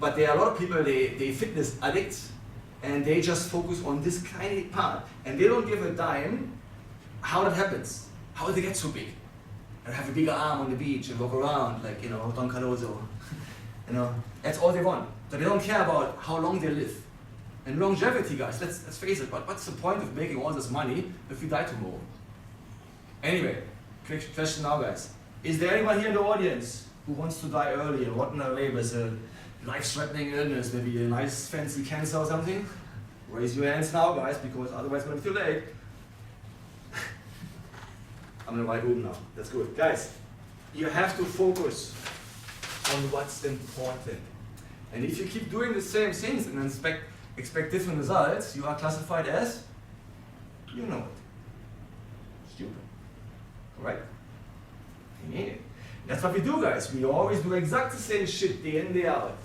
But there are a lot of people, they fitness addicts, and they just focus on this tiny part, and they don't give a dime how that happens, how they get so big, and have a bigger arm on the beach and walk around like, you know, Don Cardozo. You know, that's all they want. So they don't care about how long they live. And longevity, guys, let's face it, but what's the point of making all this money if you die tomorrow? Anyway, quick question now, guys. Is there anyone here in the audience who wants to die early and what in a label is a life-threatening illness, maybe a nice fancy cancer or something? Raise your hands now, guys, because otherwise it's going to be too late. I'm in the right room now. That's good. Guys, you have to focus on what's important. And if you keep doing the same things and expect different results, you are classified as, you know it, stupid. Correct? Yeah. That's what we do, guys. We always do exact the same shit day in, day out.